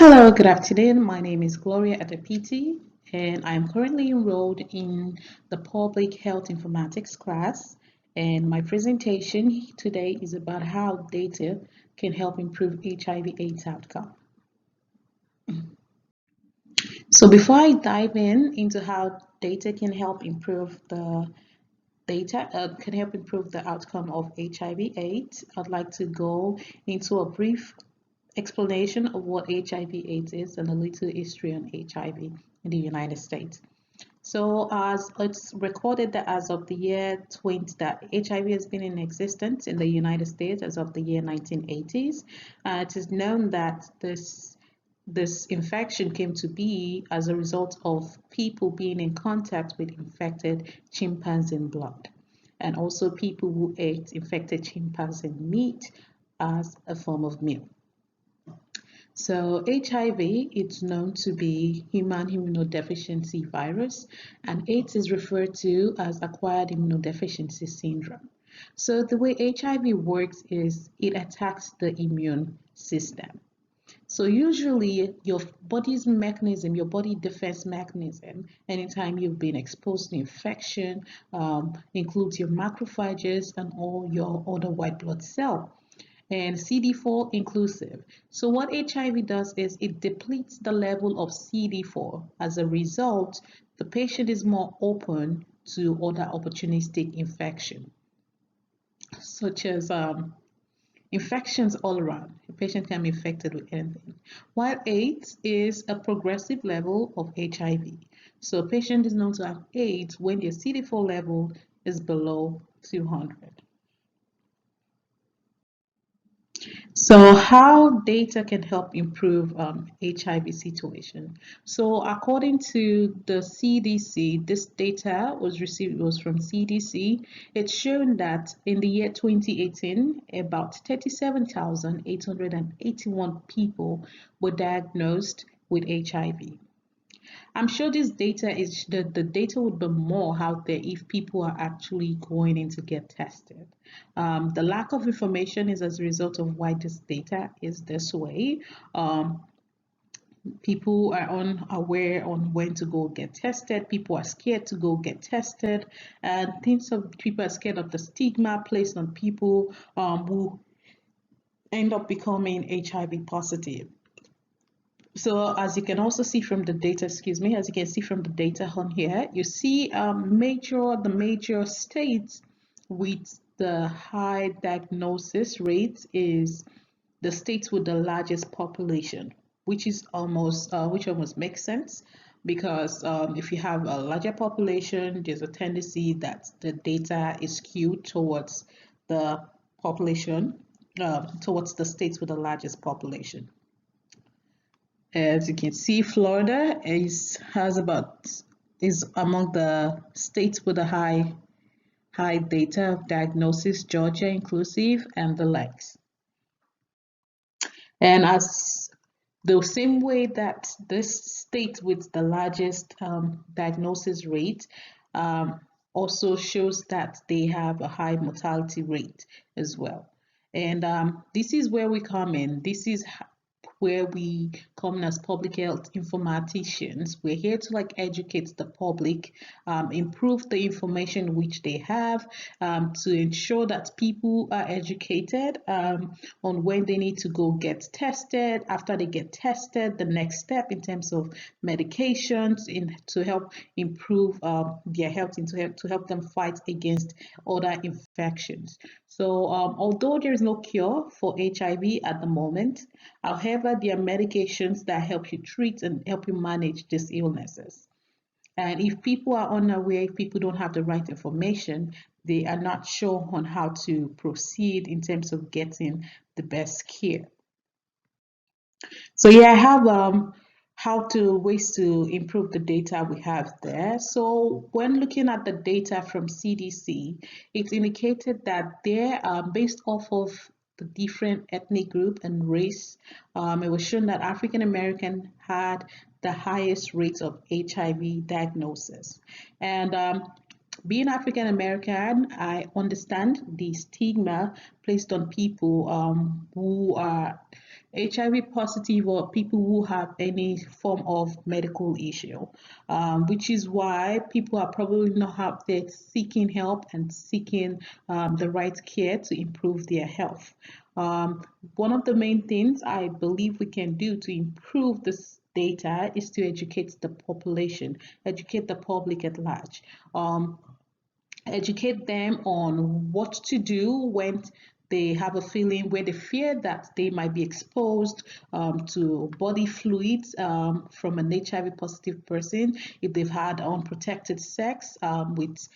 Hello, good afternoon. My name is Gloria Adepiti, and I'm currently enrolled in the Public Health Informatics class. And my presentation today is about how data can help improve HIV/AIDS outcome. So before I dive into how data can help improve the outcome of HIV/AIDS, I'd like to go into a brief explanation of what HIV/AIDS is and a little history on HIV in the United States. So as it's recorded that as of the year 20, that HIV has been in existence in the United States as of the year 1980s. It is known that this infection came to be as a result of people being in contact with infected chimpanzee blood, and also people who ate infected chimpanzee meat as a form of meal. So HIV, it's known to be human immunodeficiency virus, and AIDS is referred to as acquired immunodeficiency syndrome. So the way HIV works is it attacks the immune system. So usually your body's mechanism, your body defense mechanism, anytime you've been exposed to infection, includes your macrophages and all your other white blood cells, and CD4 inclusive. So what HIV does is it depletes the level of CD4. As a result, the patient is more open to other opportunistic infection, such as infections all around. A patient can be infected with anything. While AIDS is a progressive level of HIV. So a patient is known to have AIDS when their CD4 level is below 200. So how data can help improve HIV situation? So according to the CDC, this data was from CDC. It's shown that in the year 2018, about 37,881 people were diagnosed with HIV. I'm sure this data is the data would be more out there if people are actually going in to get tested. The lack of information is as a result of why this data is this way. People are unaware on when to go get tested. People are scared to go get tested, and people are scared of the stigma placed on people who end up becoming HIV positive. So as you can also see from the data, as you can see from the data on here, you see the major states with the high diagnosis rates is the states with the largest population, which almost makes sense because if you have a larger population, there's a tendency that the data is skewed towards the population, towards the states with the largest population. As you can see, Florida is among the states with a high data of diagnosis, Georgia inclusive, and the likes. And as the same way that this state with the largest diagnosis rate also shows that they have a high mortality rate as well. And this is where we come in. This is where we come in as public health informaticians. We're here to educate the public, improve the information which they have, to ensure that people are educated on when they need to go get tested. After they get tested, the next step in terms of medications to help improve their health and to help them fight against other infections. So although there is no cure for HIV at the moment, however, there are medications that help you treat and help you manage these illnesses. And if people are unaware, if people don't have the right information, they are not sure on how to proceed in terms of getting the best care. So yeah, I have ways to improve the data we have there. So when looking at the data from CDC, it's indicated that they're based off of the different ethnic group and race. It was shown that African American had the highest rates of HIV diagnosis. And being African American, I understand the stigma placed on people who are HIV positive or people who have any form of medical issue, which is why people are probably not out there seeking help and seeking the right care to improve their health. One of the main things I believe we can do to improve this data is to educate the population, educate the public at large. Educate them on what to do when they have a feeling where they fear that they might be exposed to body fluids from an HIV positive person, if they've had unprotected sex with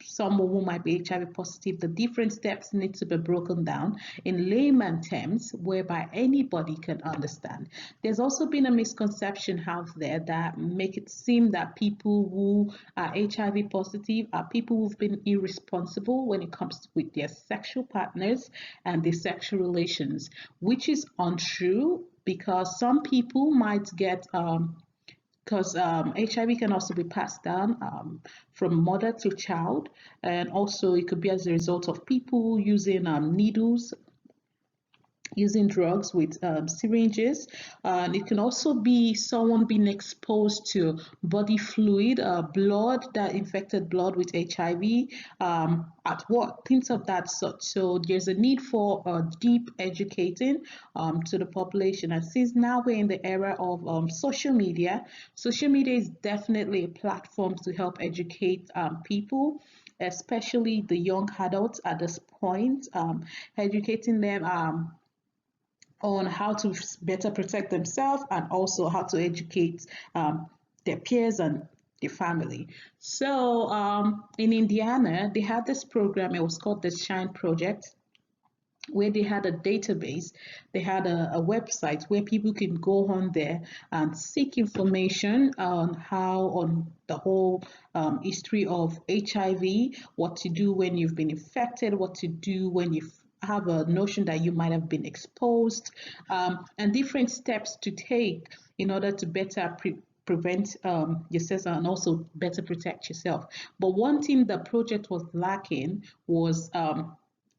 someone who might be HIV positive. The different steps need to be broken down in layman terms whereby anybody can understand. There's also been a misconception out there that make it seem that people who are HIV positive are people who've been irresponsible when it comes with their sexual partners and their sexual relations, which is untrue because some people might get because HIV can also be passed down from mother to child, and also it could be as a result of people using needles, using drugs with syringes. And it can also be someone being exposed to body fluid, blood, that infected blood with HIV at work, things of that sort. So there's a need for deep educating to the population. And since now we're in the era of social media is definitely a platform to help educate people, especially the young adults at this point, educating them on how to better protect themselves and also how to educate their peers and their family. So in Indiana, they had this program, it was called the Shine Project, where they had a database, they had a website where people can go on there and seek information on the whole history of HIV, what to do when you've been infected, what to do when you have a notion that you might have been exposed, and different steps to take in order to better prevent yourself and also better protect yourself. But one thing the project was lacking was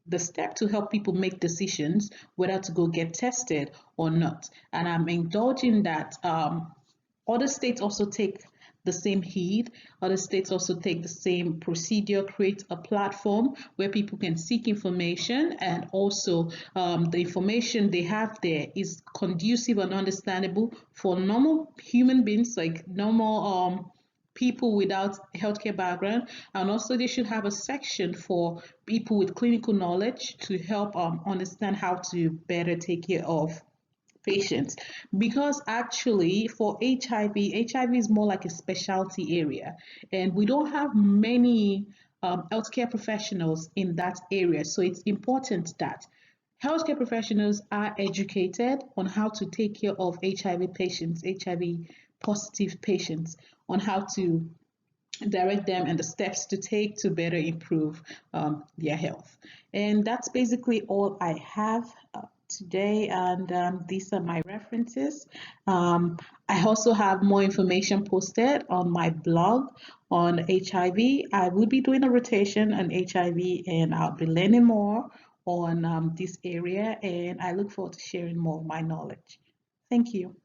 the step to help people make decisions whether to go get tested or not. And I'm indulging that other states also take the same heed. Other states also take the same procedure, create a platform where people can seek information, and also the information they have there is conducive and understandable for normal human beings, like normal people without healthcare background. And also they should have a section for people with clinical knowledge to help understand how to better take care of patients, because actually for HIV is more like a specialty area, and we don't have many healthcare professionals in that area. So it's important that healthcare professionals are educated on how to take care of HIV patients, HIV positive patients, on how to direct them and the steps to take to better improve their health. And that's basically all I have today, and these are my references. I also have more information posted on my blog on HIV. I will be doing a rotation on HIV, and I'll be learning more on this area, and I look forward to sharing more of my knowledge. Thank you.